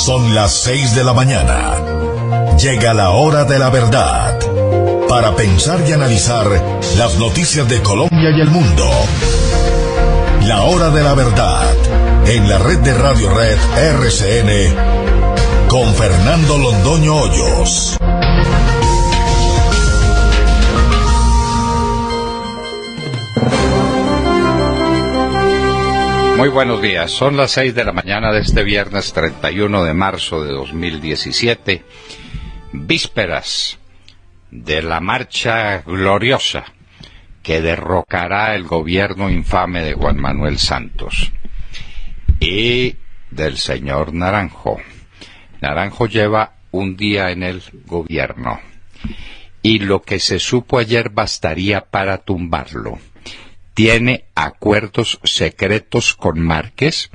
Son las 6 de la mañana. Llega la hora de la verdad. Para pensar y analizar las noticias de Colombia y el mundo. La hora de la verdad. En la red de Radio Red RCN. Con Fernando Londoño Hoyos. Muy buenos días, son las 6 de la mañana de este viernes 31 de marzo de 2017, vísperas de la marcha gloriosa que derrocará el gobierno infame de Juan Manuel Santos y del señor Naranjo. Naranjo lleva un día en el gobierno y lo que se supo ayer bastaría para tumbarlo. Tiene acuerdos secretos con Márquez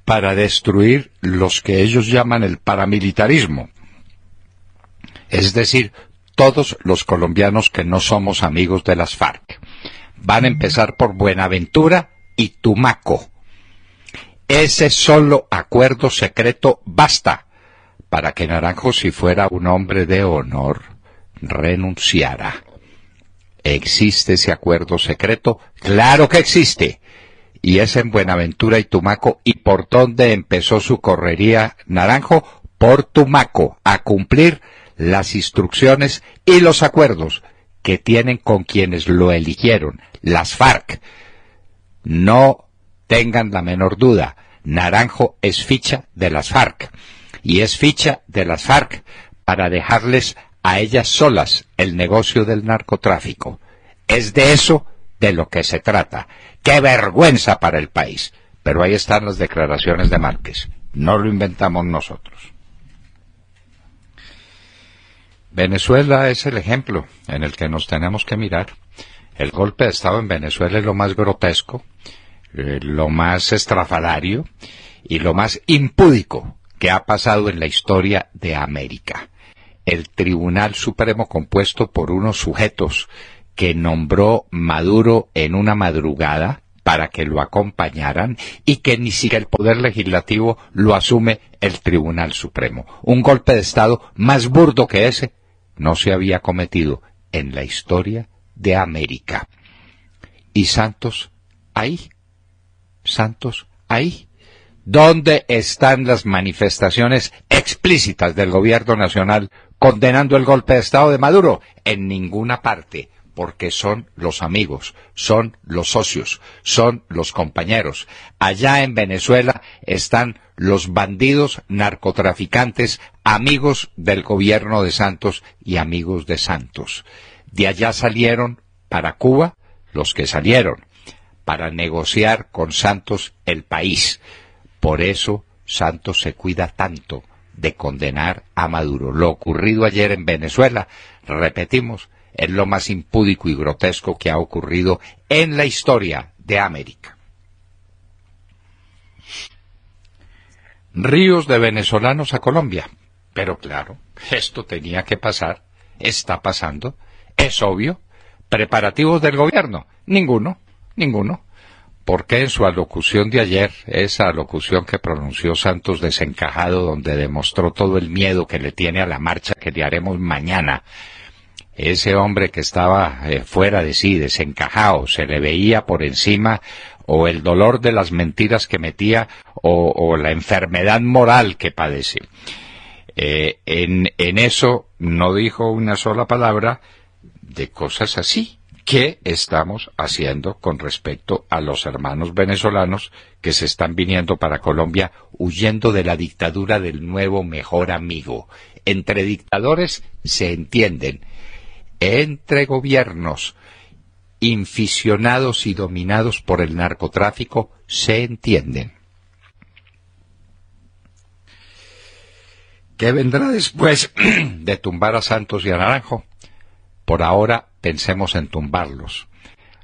para destruir los que ellos llaman el paramilitarismo. Es decir, todos los colombianos que no somos amigos de las FARC. Van a empezar por Buenaventura y Tumaco. Ese solo acuerdo secreto basta para que Naranjo, si fuera un hombre de honor, renunciara. ¿Existe ese acuerdo secreto? ¡Claro que existe! Y es en Buenaventura y Tumaco. ¿Y por dónde empezó su correría Naranjo? Por Tumaco, a cumplir las instrucciones y los acuerdos que tienen con quienes lo eligieron, las FARC. No tengan la menor duda, Naranjo es ficha de las FARC. Y es ficha de las FARC para dejarles a ellas solas el negocio del narcotráfico. Es de eso de lo que se trata. ¡Qué vergüenza para el país! Pero ahí están las declaraciones de Márquez. No lo inventamos nosotros. Venezuela es el ejemplo en el que nos tenemos que mirar. El golpe de Estado en Venezuela es lo más grotesco, lo más estrafalario y lo más impúdico que ha pasado en la historia de América. El Tribunal Supremo, compuesto por unos sujetos que nombró Maduro en una madrugada para que lo acompañaran y que ni siquiera el Poder Legislativo lo asume el Tribunal Supremo. Un golpe de Estado más burdo que ese no se había cometido en la historia de América. Y Santos ahí. Santos ahí. ¿Dónde están las manifestaciones explícitas del gobierno nacional condenando el golpe de Estado de Maduro? En ninguna parte, porque son los amigos, son los socios, son los compañeros. Allá en Venezuela están los bandidos narcotraficantes, amigos del gobierno de Santos y amigos de Santos. De allá salieron para Cuba los que salieron para negociar con Santos el país. Por eso Santos se cuida tanto de condenar a Maduro. Lo ocurrido ayer en Venezuela, repetimos, es lo más impúdico y grotesco que ha ocurrido en la historia de América. Ríos de venezolanos a Colombia. Pero claro, esto tenía que pasar, está pasando, es obvio. ¿Preparativos del gobierno? Ninguno. Porque en su alocución de ayer, esa alocución que pronunció Santos desencajado, donde demostró todo el miedo que le tiene a la marcha que le haremos mañana, ese hombre que estaba fuera de sí, desencajado, se le veía por encima o el dolor de las mentiras que metía o la enfermedad moral que padece. En eso no dijo una sola palabra de cosas así. ¿Qué estamos haciendo con respecto a los hermanos venezolanos que se están viniendo para Colombia huyendo de la dictadura del nuevo mejor amigo? Entre dictadores se entienden, entre gobiernos inficionados y dominados por el narcotráfico se entienden. ¿Qué vendrá después de tumbar a Santos y a Naranjo? Por ahora pensemos en tumbarlos.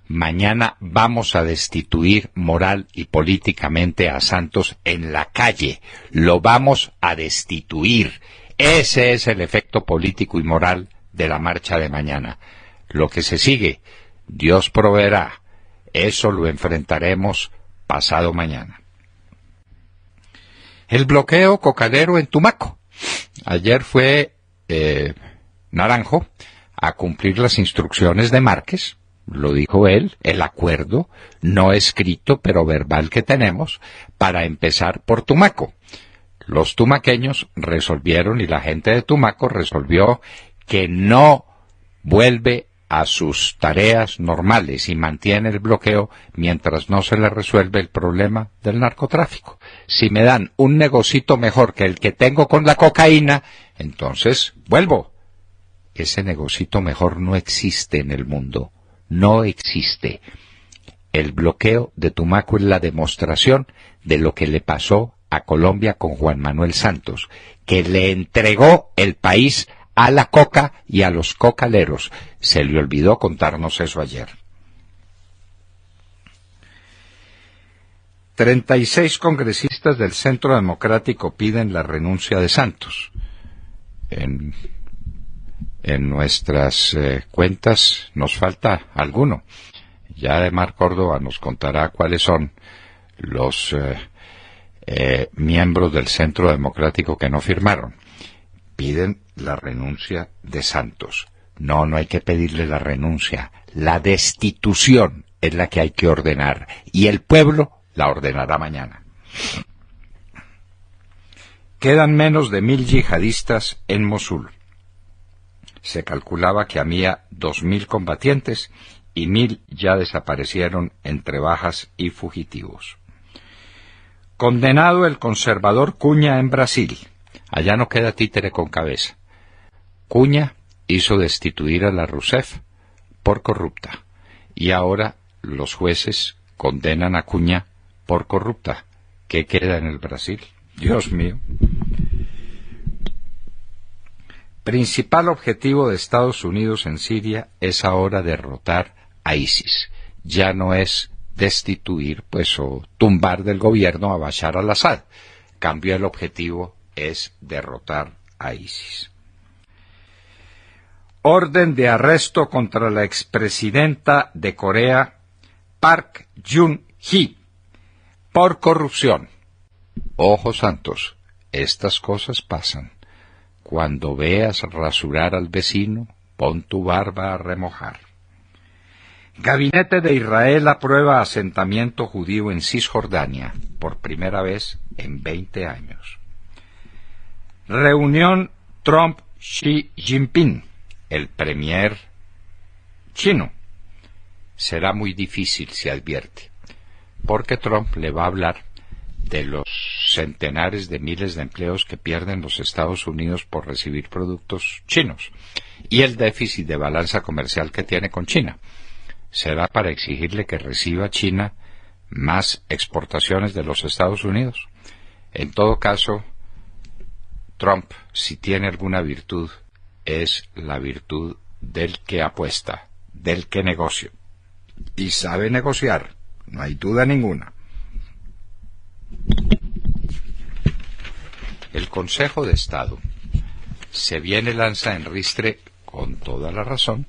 Mañana vamos a destituir moral y políticamente a Santos en la calle. Lo vamos a destituir. Ese es el efecto político y moral de la marcha de mañana. Lo que se sigue, Dios proveerá. Eso lo enfrentaremos pasado mañana. El bloqueo cocalero en Tumaco. Ayer fue Naranjo a cumplir las instrucciones de Márquez, lo dijo él, el acuerdo no escrito pero verbal que tenemos para empezar por Tumaco. Los tumaqueños resolvieron y la gente de Tumaco resolvió que no vuelve a sus tareas normales y mantiene el bloqueo mientras no se le resuelve el problema del narcotráfico. Si me dan un negocito mejor que el que tengo con la cocaína, entonces vuelvo. Ese negocito mejor no existe en el mundo. No existe. El bloqueo de Tumaco es la demostración de lo que le pasó a Colombia con Juan Manuel Santos, que le entregó el país a la coca y a los cocaleros. Se le olvidó contarnos eso ayer. 36 congresistas del Centro Democrático piden la renuncia de Santos. En nuestras cuentas nos falta alguno. Ya Ademar Córdoba nos contará cuáles son los miembros del Centro Democrático que no firmaron. Piden la renuncia de Santos. No hay que pedirle la renuncia. La destitución es la que hay que ordenar. Y el pueblo la ordenará mañana. Quedan menos de 1.000 yihadistas en Mosul. Se calculaba que había 2.000 combatientes y 1.000 ya desaparecieron entre bajas y fugitivos. Condenado el conservador Cunha en Brasil. Allá no queda títere con cabeza. Cunha hizo destituir a la Rousseff por corrupta y ahora los jueces condenan a Cunha por corrupta. ¿Qué queda en el Brasil? Dios mío. Principal objetivo de Estados Unidos en Siria es ahora derrotar a ISIS. Ya no es destituir, o tumbar del gobierno a Bashar al-Assad. Cambio el objetivo es derrotar a ISIS. Orden de arresto contra la expresidenta de Corea, Park Geun-hye, por corrupción. Ojo Santos, estas cosas pasan. Cuando veas rasurar al vecino, pon tu barba a remojar. Gabinete de Israel aprueba asentamiento judío en Cisjordania por primera vez en 20 años. Reunión Trump-Xi Jinping, el premier chino. Será muy difícil, se advierte, porque Trump le va a hablar de los centenares de miles de empleos que pierden los Estados Unidos por recibir productos chinos y el déficit de balanza comercial que tiene con China. Será para exigirle que reciba China más exportaciones de los Estados Unidos. En todo caso, Trump, si tiene alguna virtud, es la virtud del que apuesta, del que negocia. Y sabe negociar, no hay duda ninguna. El Consejo de Estado se lanza en ristre, con toda la razón,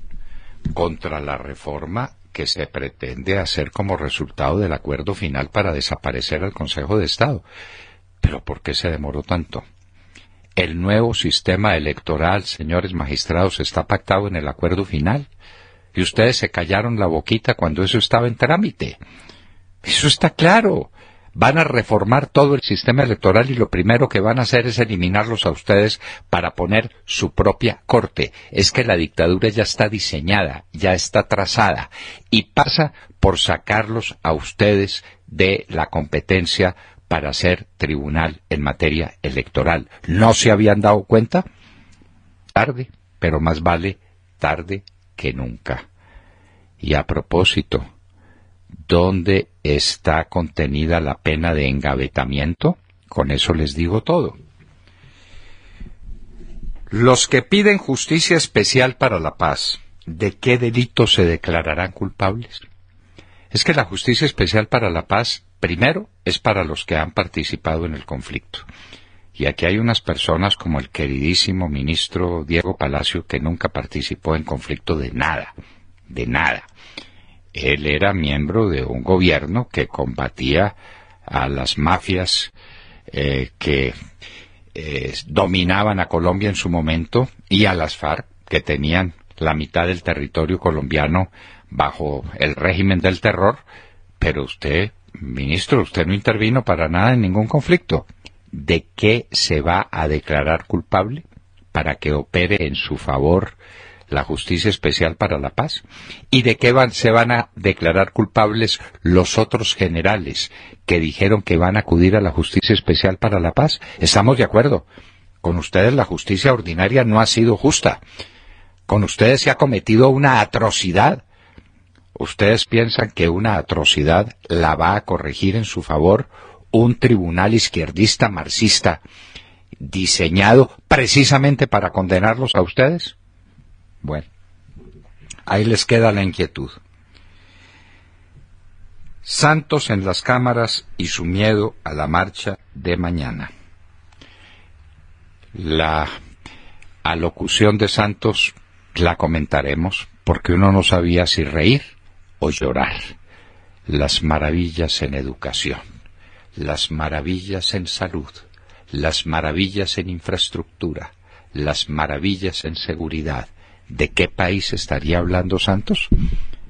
contra la reforma que se pretende hacer como resultado del acuerdo final para desaparecer al Consejo de Estado. ¿Pero por qué se demoró tanto? El nuevo sistema electoral, señores magistrados, está pactado en el acuerdo final. Y ustedes se callaron la boquita cuando eso estaba en trámite. Eso está claro. Van a reformar todo el sistema electoral y lo primero que van a hacer es eliminarlos a ustedes para poner su propia corte. Es que la dictadura ya está diseñada, ya está trazada y pasa por sacarlos a ustedes de la competencia para ser tribunal en materia electoral. ¿No se habían dado cuenta? Tarde, pero más vale tarde que nunca. Y a propósito, ¿dónde está contenida la pena de engavetamiento? Con eso les digo todo. Los que piden justicia especial para la paz, ¿de qué delito se declararán culpables? Es que la justicia especial para la paz, primero, es para los que han participado en el conflicto. Y aquí hay unas personas como el queridísimo ministro Diego Palacio, que nunca participó en conflicto de nada, de nada. Él era miembro de un gobierno que combatía a las mafias que dominaban a Colombia en su momento, y a las FARC, que tenían la mitad del territorio colombiano bajo el régimen del terror. Pero usted, ministro, usted no intervino para nada en ningún conflicto. ¿De qué se va a declarar culpable para que opere en su favor la Justicia Especial para la Paz? ¿Y de qué se van a declarar culpables los otros generales que dijeron que van a acudir a la Justicia Especial para la Paz? Estamos de acuerdo. Con ustedes la justicia ordinaria no ha sido justa. Con ustedes se ha cometido una atrocidad. ¿Ustedes piensan que una atrocidad la va a corregir en su favor un tribunal izquierdista marxista diseñado precisamente para condenarlos a ustedes? Bueno, ahí les queda la inquietud. Santos en las cámaras y su miedo a la marcha de mañana. La alocución de Santos la comentaremos, porque uno no sabía si reír o llorar. Las maravillas en educación, las maravillas en salud, las maravillas en infraestructura, las maravillas en seguridad. ¿De qué país estaría hablando Santos?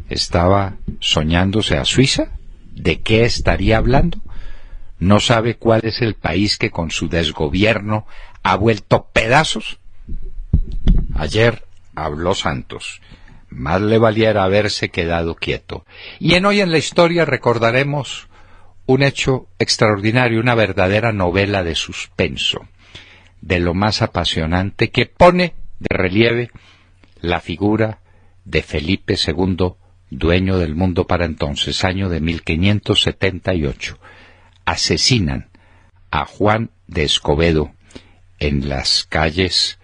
¿Estaba soñándose a Suiza? ¿De qué estaría hablando? ¿No sabe cuál es el país que con su desgobierno ha vuelto pedazos? Ayer habló Santos. Más le valiera haberse quedado quieto. Y en Hoy en la Historia recordaremos un hecho extraordinario, una verdadera novela de suspenso, de lo más apasionante, que pone de relieve la figura de Felipe II, dueño del mundo para entonces, año de 1578. Asesinan a Juan de Escobedo en las calles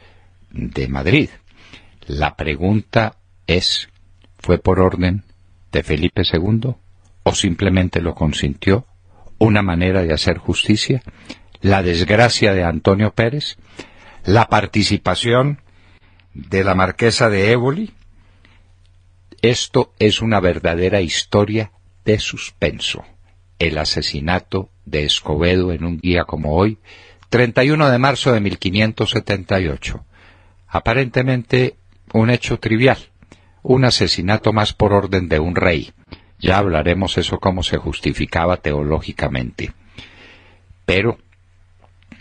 de Madrid. La pregunta es, ¿fue por orden de Felipe II o simplemente lo consintió? ¿Una manera de hacer justicia? ¿La desgracia de Antonio Pérez? ¿La participación de la marquesa de Éboli? Esto es una verdadera historia de suspenso. El asesinato de Escobedo en un día como hoy, 31 de marzo de 1578. Aparentemente un hecho trivial, un asesinato más por orden de un rey. Ya hablaremos eso cómo se justificaba teológicamente. Pero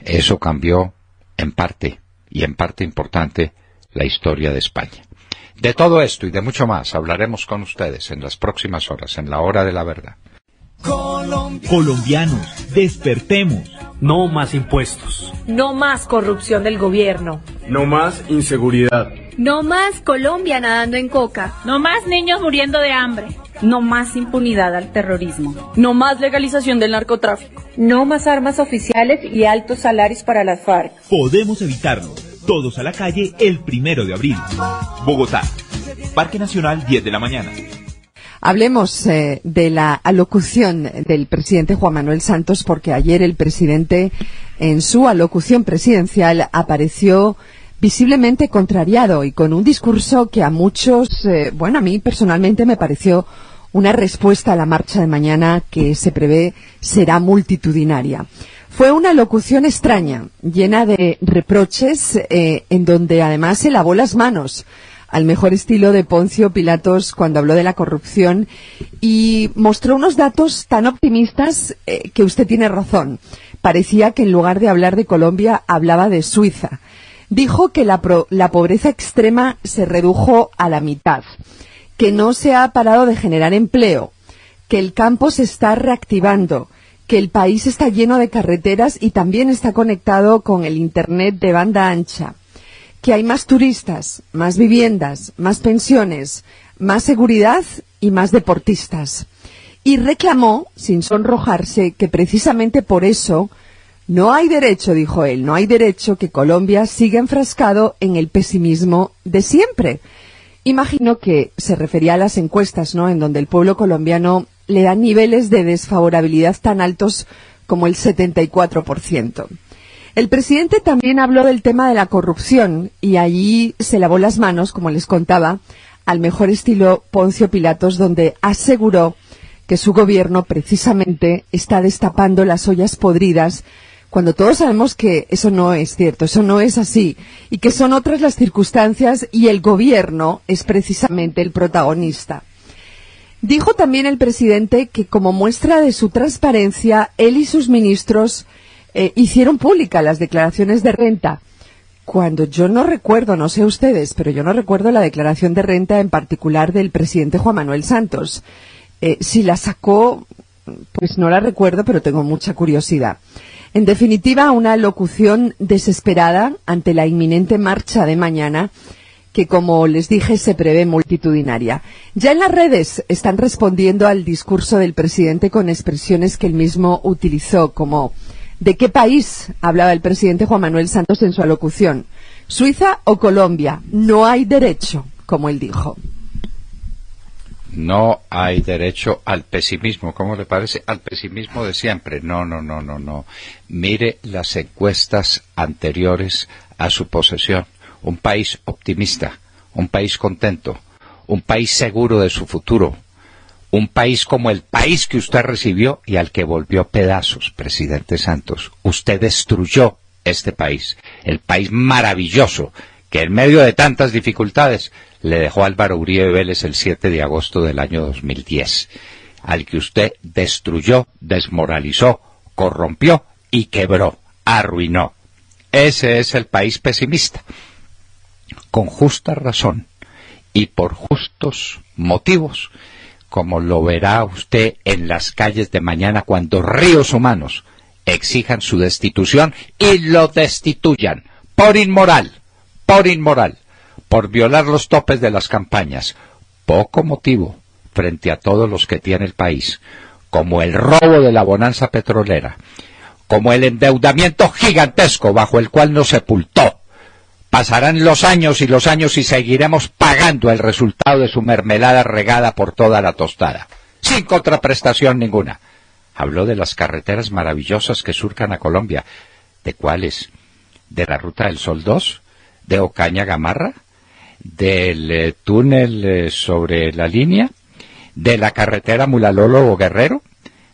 eso cambió en parte, y en parte importante, la historia de España. De todo esto y de mucho más hablaremos con ustedes en las próximas horas, en la Hora de la Verdad. Colombianos, despertemos. No más impuestos. No más corrupción del gobierno. No más inseguridad. No más Colombia nadando en coca. No más niños muriendo de hambre. No más impunidad al terrorismo. No más legalización del narcotráfico. No más armas oficiales y altos salarios para las FARC. Podemos evitarlo. Todos a la calle el 1 de abril. Bogotá. Parque Nacional, 10 de la mañana. Hablemos de la alocución del presidente Juan Manuel Santos, porque ayer el presidente, en su alocución presidencial, apareció visiblemente contrariado y con un discurso que a muchos, a mí personalmente me pareció una respuesta a la marcha de mañana que se prevé será multitudinaria. Fue una locución extraña, llena de reproches, en donde además se lavó las manos, al mejor estilo de Poncio Pilatos cuando habló de la corrupción, y mostró unos datos tan optimistas que usted tiene razón. Parecía que en lugar de hablar de Colombia hablaba de Suiza. Dijo que la pobreza extrema se redujo a la mitad, que no se ha parado de generar empleo, que el campo se está reactivando, que el país está lleno de carreteras y también está conectado con el Internet de banda ancha, que hay más turistas, más viviendas, más pensiones, más seguridad y más deportistas. Y reclamó, sin sonrojarse, que precisamente por eso no hay derecho, dijo él, no hay derecho que Colombia siga enfrascado en el pesimismo de siempre. Imagino que se refería a las encuestas, ¿no?, en donde el pueblo colombiano le da niveles de desfavorabilidad tan altos como el 74%. El presidente también habló del tema de la corrupción y allí se lavó las manos, como les contaba, al mejor estilo Poncio Pilatos, donde aseguró que su gobierno precisamente está destapando las ollas podridas cuando todos sabemos que eso no es cierto, eso no es así, y que son otras las circunstancias y el gobierno es precisamente el protagonista. Dijo también el presidente que como muestra de su transparencia, él y sus ministros hicieron públicas las declaraciones de renta, cuando yo no recuerdo, no sé ustedes, pero yo no recuerdo la declaración de renta en particular del presidente Juan Manuel Santos. Si la sacó, pues no la recuerdo, pero tengo mucha curiosidad. En definitiva, una locución desesperada ante la inminente marcha de mañana, que, como les dije, se prevé multitudinaria. Ya en las redes están respondiendo al discurso del presidente con expresiones que él mismo utilizó, como ¿de qué país hablaba el presidente Juan Manuel Santos en su alocución? ¿Suiza o Colombia? No hay derecho, como él dijo. No hay derecho al pesimismo. ¿Cómo le parece? Al pesimismo de siempre. No. Mire las encuestas anteriores a su posesión. Un país optimista, un país contento, un país seguro de su futuro, un país como el país que usted recibió y al que volvió pedazos, presidente Santos. Usted destruyó este país, el país maravilloso que en medio de tantas dificultades le dejó Álvaro Uribe Vélez el 7 de agosto del año 2010, al que usted destruyó, desmoralizó, corrompió y quebró, arruinó. Ese es el país pesimista. Con justa razón y por justos motivos, como lo verá usted en las calles de mañana cuando ríos humanos exijan su destitución y lo destituyan por inmoral, por violar los topes de las campañas. Poco motivo frente a todos los que tiene el país, como el robo de la bonanza petrolera, como el endeudamiento gigantesco bajo el cual nos sepultó. Pasarán los años y seguiremos pagando el resultado de su mermelada regada por toda la tostada, sin contraprestación ninguna. Habló de las carreteras maravillosas que surcan a Colombia. ¿De cuáles? ¿De la Ruta del Sol 2? ¿De Ocaña Gamarra? ¿Del túnel sobre la línea? ¿De la carretera Mulalolo Guerrero?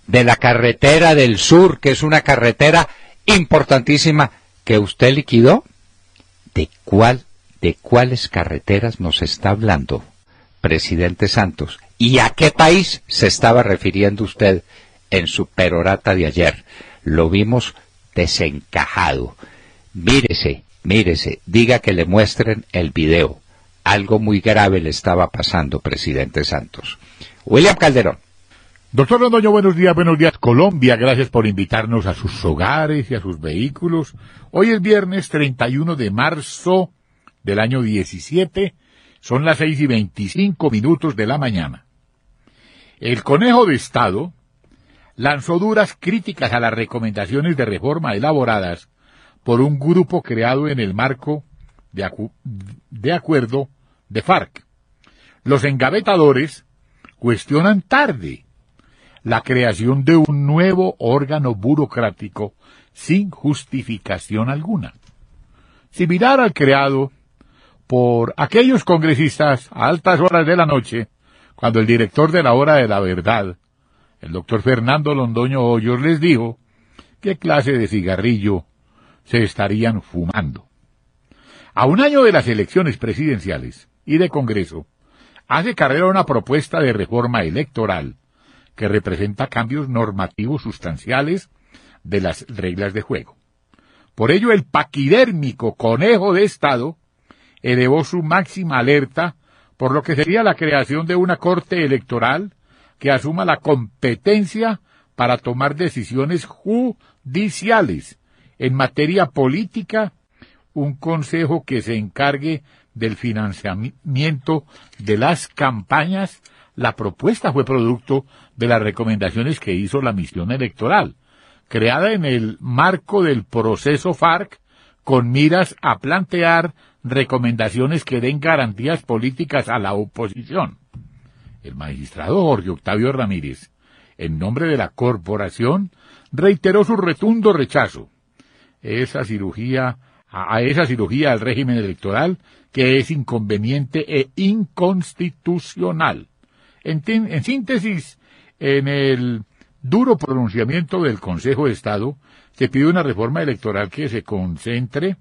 ¿De la carretera del sur, que es una carretera importantísima que usted liquidó? ¿De cuáles carreteras nos está hablando, presidente Santos? ¿Y a qué país se estaba refiriendo usted en su perorata de ayer? Lo vimos desencajado. Mírese, diga que le muestren el video. Algo muy grave le estaba pasando, presidente Santos. William Calderón. Doctor Londoño, buenos días, Colombia. Gracias por invitarnos a sus hogares y a sus vehículos. Hoy es viernes 31 de marzo del año 17. Son las 6:25 de la mañana. El Conejo de Estado lanzó duras críticas a las recomendaciones de reforma elaboradas por un grupo creado en el marco de acuerdo de FARC. Los engavetadores cuestionan tarde la creación de un nuevo órgano burocrático sin justificación alguna, similar al creado por aquellos congresistas a altas horas de la noche, cuando el director de la Hora de la Verdad, el doctor Fernando Londoño Hoyos, les dijo qué clase de cigarrillo se estarían fumando. A un año de las elecciones presidenciales y de Congreso, hace carrera una propuesta de reforma electoral que representa cambios normativos sustanciales de las reglas de juego. Por ello, el paquidérmico Conejo de Estado elevó su máxima alerta por lo que sería la creación de una corte electoral que asuma la competencia para tomar decisiones judiciales en materia política, un consejo que se encargue del financiamiento de las campañas. La propuesta fue producto de las recomendaciones que hizo la misión electoral, creada en el marco del proceso FARC, con miras a plantear recomendaciones que den garantías políticas a la oposición. El magistrado Jorge Octavio Ramírez, en nombre de la corporación, reiteró su rotundo rechazo a esa cirugía al régimen electoral, que es inconveniente e inconstitucional. En síntesis, en el duro pronunciamiento del Consejo de Estado, se pide una reforma electoral que se concentre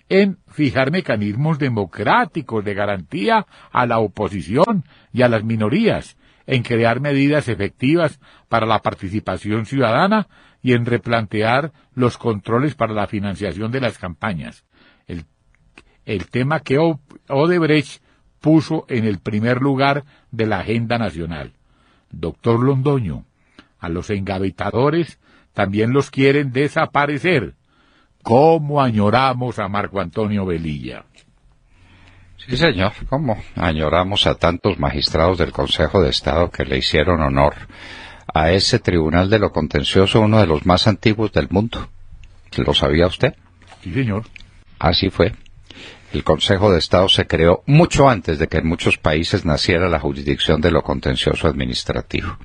en fijar mecanismos democráticos de garantía a la oposición y a las minorías, en crear medidas efectivas para la participación ciudadana y en replantear los controles para la financiación de las campañas. El tema que Odebrecht puso en el primer lugar de la agenda nacional. Doctor Londoño, a los engavetadores también los quieren desaparecer. ¿Cómo añoramos a Marco Antonio Velilla? Sí, señor, ¿cómo añoramos a tantos magistrados del Consejo de Estado que le hicieron honor a ese Tribunal de lo Contencioso, uno de los más antiguos del mundo? ¿Lo sabía usted? Sí, señor. Así fue. El Consejo de Estado se creó mucho antes de que en muchos países naciera la jurisdicción de lo contencioso administrativo.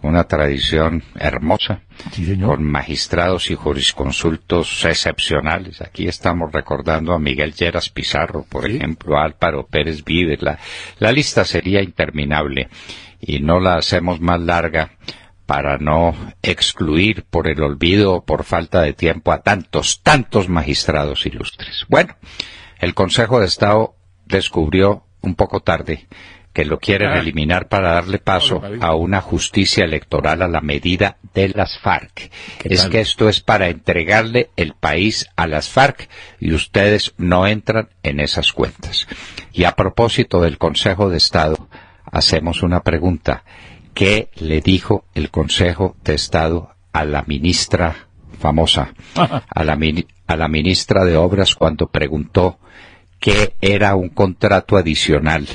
Una tradición hermosa, sí, señor, con magistrados y jurisconsultos excepcionales. Aquí estamos recordando a Miguel Lleras Pizarro, por ejemplo, a Álvaro Pérez Vives. La lista sería interminable y no la hacemos más larga para no excluir por el olvido o por falta de tiempo a tantos magistrados ilustres. Bueno, el Consejo de Estado descubrió un poco tarde que lo quieren eliminar para darle paso a una justicia electoral a la medida de las FARC. Es que esto es para entregarle el país a las FARC y ustedes no entran en esas cuentas. Y a propósito del Consejo de Estado, hacemos una pregunta. ¿Qué le dijo el Consejo de Estado a la ministra famosa, a la ministra de Obras, cuando preguntó qué era un contrato adicional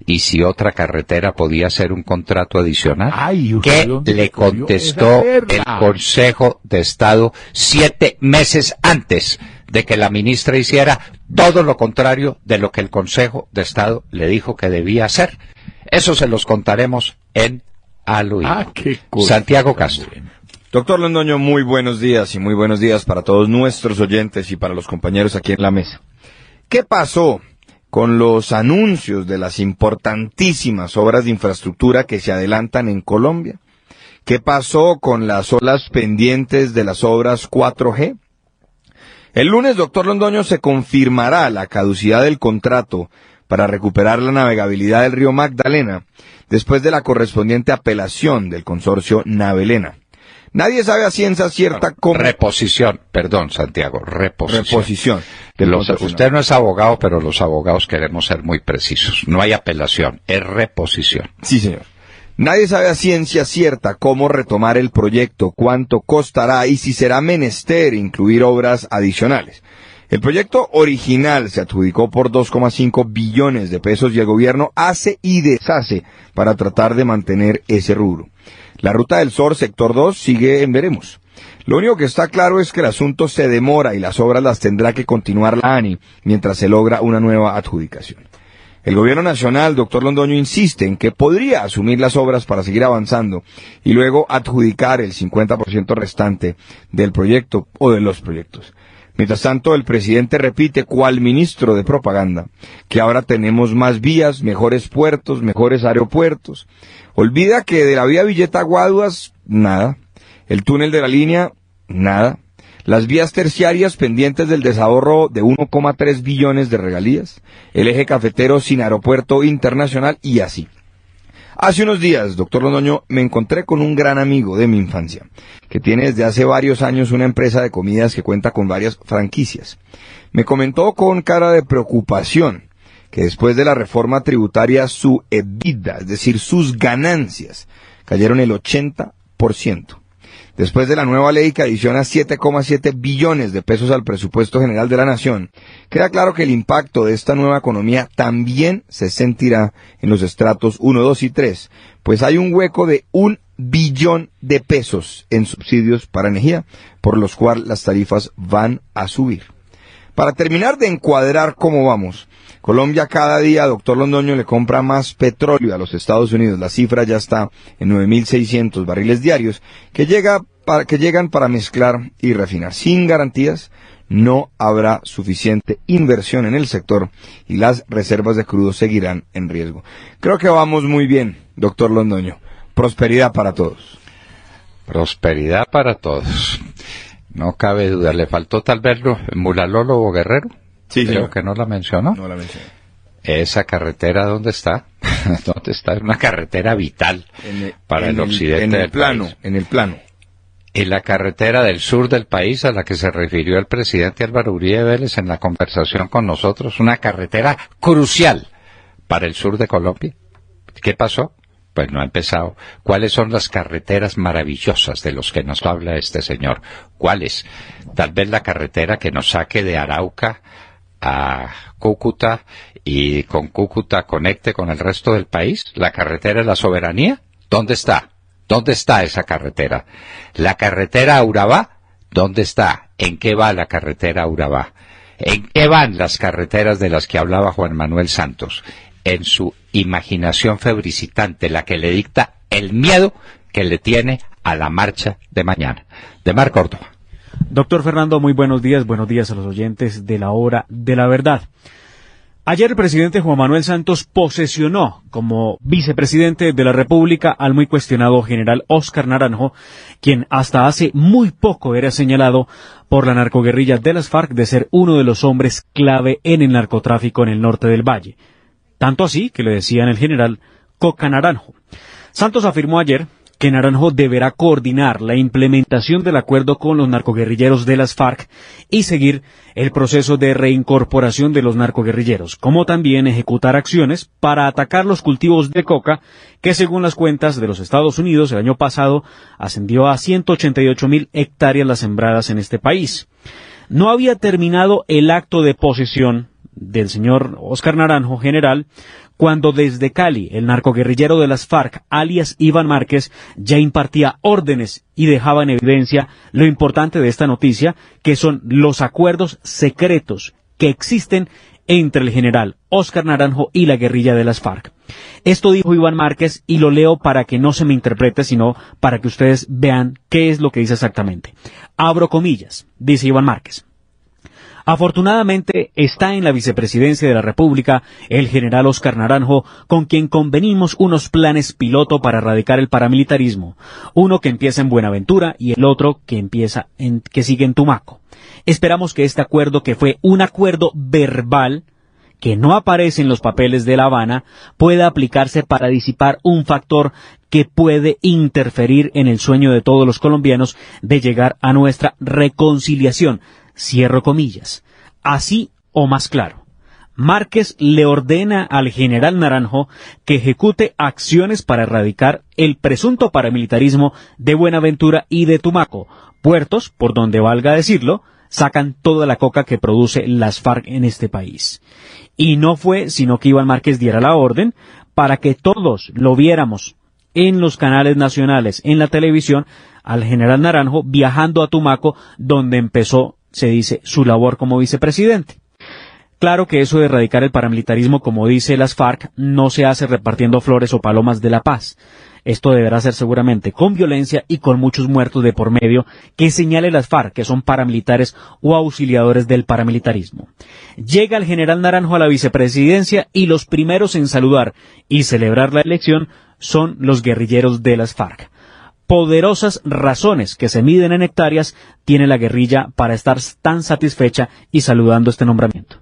y si otra carretera podía ser un contrato adicional? ¿Qué le contestó el Consejo de Estado 7 meses antes de que la ministra hiciera todo lo contrario de lo que el Consejo de Estado le dijo que debía hacer? Eso se los contaremos en Al Oído. Santiago Castro. Doctor Londoño, muy buenos días y muy buenos días para todos nuestros oyentes y para los compañeros aquí en la mesa. ¿Qué pasó con los anuncios de las importantísimas obras de infraestructura que se adelantan en Colombia? ¿Qué pasó con las olas pendientes de las obras 4G? El lunes, doctor Londoño, se confirmará la caducidad del contrato para recuperar la navegabilidad del río Magdalena, después de la correspondiente apelación del consorcio Navelena. Nadie sabe a ciencia cierta cómo... Reposición, perdón, Santiago, reposición. Reposición. Usted no es abogado, pero los abogados queremos ser muy precisos. No hay apelación, es reposición. Sí, señor. Nadie sabe a ciencia cierta cómo retomar el proyecto, cuánto costará y si será menester incluir obras adicionales. El proyecto original se adjudicó por 2,5 billones de pesos y el gobierno hace y deshace para tratar de mantener ese rubro. La Ruta del Sol, sector 2, sigue en veremos. Lo único que está claro es que el asunto se demora y las obras las tendrá que continuar la ANI mientras se logra una nueva adjudicación. El gobierno nacional, doctor Londoño, insiste en que podría asumir las obras para seguir avanzando y luego adjudicar el 50% restante del proyecto o de los proyectos. Mientras tanto, el presidente repite, cual ministro de propaganda, que ahora tenemos más vías, mejores puertos, mejores aeropuertos. Olvida que de la vía Villeta-Guaduas, nada. El túnel de la línea, nada. Las vías terciarias pendientes del desahorro de 1,3 billones de regalías. El eje cafetero sin aeropuerto internacional y así. Hace unos días, doctor Londoño, me encontré con un gran amigo de mi infancia, que tiene desde hace varios años una empresa de comidas que cuenta con varias franquicias. Me comentó con cara de preocupación que después de la reforma tributaria su EBITDA, es decir, sus ganancias, cayeron el 80%. Después de la nueva ley que adiciona 7,7 billones de pesos al presupuesto general de la nación, queda claro que el impacto de esta nueva economía también se sentirá en los estratos 1, 2 y 3, pues hay un hueco de 1 billón de pesos en subsidios para energía, por los cuales las tarifas van a subir. Para terminar de encuadrar cómo vamos, Colombia cada día, doctor Londoño, le compra más petróleo a los Estados Unidos. La cifra ya está en 9.600 barriles diarios que llegan para mezclar y refinar. Sin garantías, no habrá suficiente inversión en el sector y las reservas de crudo seguirán en riesgo. Creo que vamos muy bien, doctor Londoño. Prosperidad para todos. Prosperidad para todos. No cabe duda. Le faltó tal vez Mulalólogo Guerrero. Sí, creo señor. que no la mencionó. No la mencioné. Esa carretera, ¿dónde está? ¿Dónde está? Es una carretera vital para el occidente del país. En el plano. Y la carretera del sur del país a la que se refirió el presidente Álvaro Uribe Vélez en la conversación con nosotros, una carretera crucial para el sur de Colombia. ¿Qué pasó? Pues no ha empezado. ¿Cuáles son las carreteras maravillosas de los que nos habla este señor? ¿Cuáles? Tal vez la carretera que nos saque de Arauca a Cúcuta y con Cúcuta conecte con el resto del país. ¿La carretera de la soberanía? ¿Dónde está? ¿Dónde está esa carretera? ¿La carretera a Urabá? ¿Dónde está? ¿En qué va la carretera a Urabá? ¿En qué van las carreteras de las que hablaba Juan Manuel Santos? En su imaginación febricitante, la que le dicta el miedo que le tiene a la marcha de mañana. Demar Córdoba. Doctor Fernando, muy buenos días a los oyentes de la Hora de la Verdad. Ayer el presidente Juan Manuel Santos posesionó como vicepresidente de la República al muy cuestionado general Óscar Naranjo, quien hasta hace muy poco era señalado por la narcoguerrilla de las FARC de ser uno de los hombres clave en el narcotráfico en el norte del Valle. Tanto así que le decían el general Coca Naranjo. Santos afirmó ayer que Naranjo deberá coordinar la implementación del acuerdo con los narcoguerrilleros de las FARC y seguir el proceso de reincorporación de los narcoguerrilleros, como también ejecutar acciones para atacar los cultivos de coca, que según las cuentas de los Estados Unidos el año pasado ascendió a 188.000 hectáreas las sembradas en este país. No había terminado el acto de posesión del señor Óscar Naranjo, general, cuando desde Cali, el narcoguerrillero de las FARC, alias Iván Márquez, ya impartía órdenes y dejaba en evidencia lo importante de esta noticia, que son los acuerdos secretos que existen entre el general Óscar Naranjo y la guerrilla de las FARC. Esto dijo Iván Márquez y lo leo para que no se me interprete, sino para que ustedes vean qué es lo que dice exactamente. Abro comillas, dice Iván Márquez. Afortunadamente está en la vicepresidencia de la República el general Óscar Naranjo, con quien convenimos unos planes piloto para erradicar el paramilitarismo, uno que empieza en Buenaventura y el otro que sigue en Tumaco. Esperamos que este acuerdo, que fue un acuerdo verbal, que no aparece en los papeles de La Habana, pueda aplicarse para disipar un factor que puede interferir en el sueño de todos los colombianos de llegar a nuestra reconciliación. Cierro comillas. Así o más claro, Márquez le ordena al general Naranjo que ejecute acciones para erradicar el presunto paramilitarismo de Buenaventura y de Tumaco, puertos por donde, valga decirlo, sacan toda la coca que produce las FARC en este país. Y no fue sino que Iván Márquez diera la orden para que todos lo viéramos en los canales nacionales, en la televisión, al general Naranjo viajando a Tumaco, donde empezó, se dice, su labor como vicepresidente. Claro que eso de erradicar el paramilitarismo, como dice las FARC, no se hace repartiendo flores o palomas de la paz. Esto deberá ser seguramente con violencia y con muchos muertos de por medio, que señale las FARC que son paramilitares o auxiliadores del paramilitarismo. Llega el general Naranjo a la vicepresidencia y los primeros en saludar y celebrar la elección son los guerrilleros de las FARC. Poderosas razones que se miden en hectáreas tiene la guerrilla para estar tan satisfecha y saludando este nombramiento.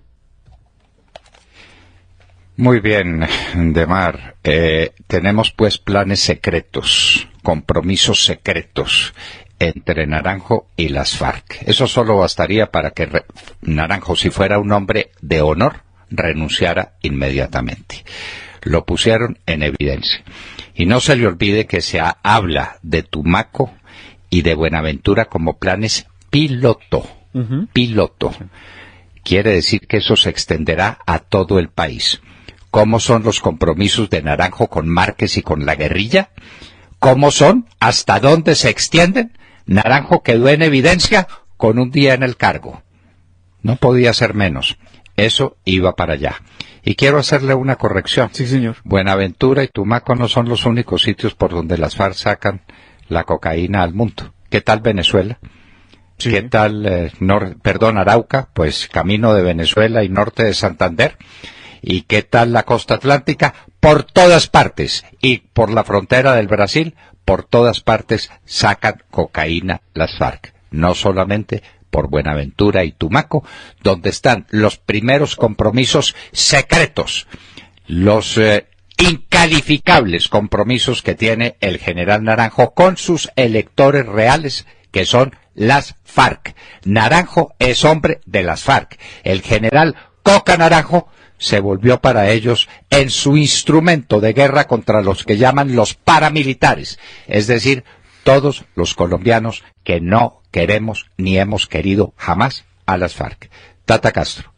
Muy bien, Demar. Tenemos pues planes secretos, compromisos secretos entre Naranjo y las FARC. Eso solo bastaría para que Naranjo, si fuera un hombre de honor, renunciara inmediatamente. Lo pusieron en evidencia. Y no se le olvide que se habla de Tumaco y de Buenaventura como planes piloto. Piloto. Quiere decir que eso se extenderá a todo el país. ¿Cómo son los compromisos de Naranjo con Márquez y con la guerrilla? ¿Cómo son? ¿Hasta dónde se extienden? Naranjo quedó en evidencia con un día en el cargo. No podía ser menos. Eso iba para allá. Y quiero hacerle una corrección. Sí, señor. Buenaventura y Tumaco no son los únicos sitios por donde las FARC sacan la cocaína al mundo. ¿Qué tal Venezuela? Sí. ¿Qué tal, Arauca? Pues camino de Venezuela y norte de Santander. ¿Y qué tal la costa atlántica? Por todas partes. Y por la frontera del Brasil, por todas partes sacan cocaína las FARC, no solamente por Buenaventura y Tumaco, donde están los primeros compromisos secretos, los incalificables compromisos que tiene el general Naranjo con sus electores reales, que son las FARC. Naranjo es hombre de las FARC. El general Coca Naranjo se volvió para ellos en su instrumento de guerra contra los que llaman los paramilitares, es decir, todos los colombianos que no queremos ni hemos querido jamás a las FARC. Tata Castro.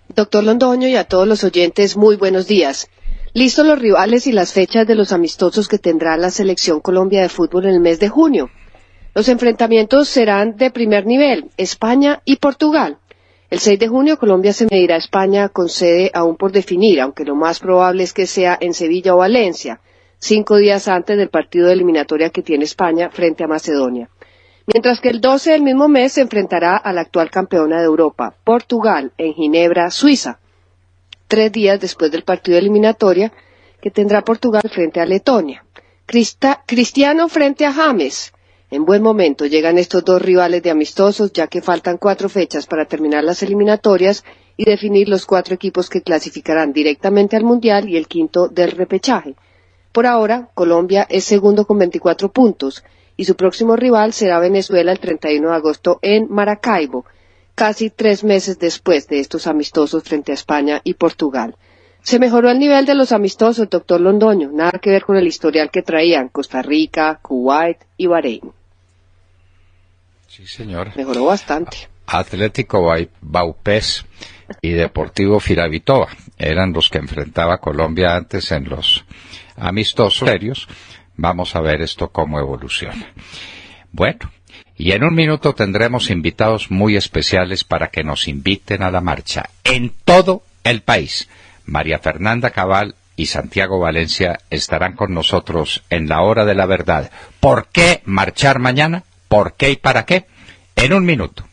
Doctor Londoño y a todos los oyentes, muy buenos días. Listos los rivales y las fechas de los amistosos que tendrá la Selección Colombia de fútbol en el mes de junio. Los enfrentamientos serán de primer nivel, España y Portugal. El 6 de junio Colombia se medirá a España con sede aún por definir, aunque lo más probable es que sea en Sevilla o Valencia, 5 días antes del partido de eliminatoria que tiene España frente a Macedonia. Mientras que el 12 del mismo mes se enfrentará a la actual campeona de Europa, Portugal, en Ginebra, Suiza, 3 días después del partido de eliminatoria que tendrá Portugal frente a Letonia. Cristiano frente a James. En buen momento llegan estos dos rivales de amistosos, ya que faltan 4 fechas para terminar las eliminatorias y definir los 4 equipos que clasificarán directamente al Mundial y el quinto del repechaje. Por ahora, Colombia es segundo con 24 puntos y su próximo rival será Venezuela el 31 de agosto en Maracaibo, casi 3 meses después de estos amistosos frente a España y Portugal. Se mejoró el nivel de los amistosos, doctor Londoño, nada que ver con el historial que traían Costa Rica, Kuwait y Bahrein. Sí, señor. Mejoró bastante. Atlético Vaupés y Deportivo Firavitoa eran los que enfrentaba Colombia antes en los amistosos serios. Vamos a ver esto cómo evoluciona. Bueno, y en un minuto tendremos invitados muy especiales para que nos inviten a la marcha en todo el país. María Fernanda Cabal y Santiago Valencia estarán con nosotros en la hora de la verdad. ¿Por qué marchar mañana? ¿Por qué y para qué? En un minuto.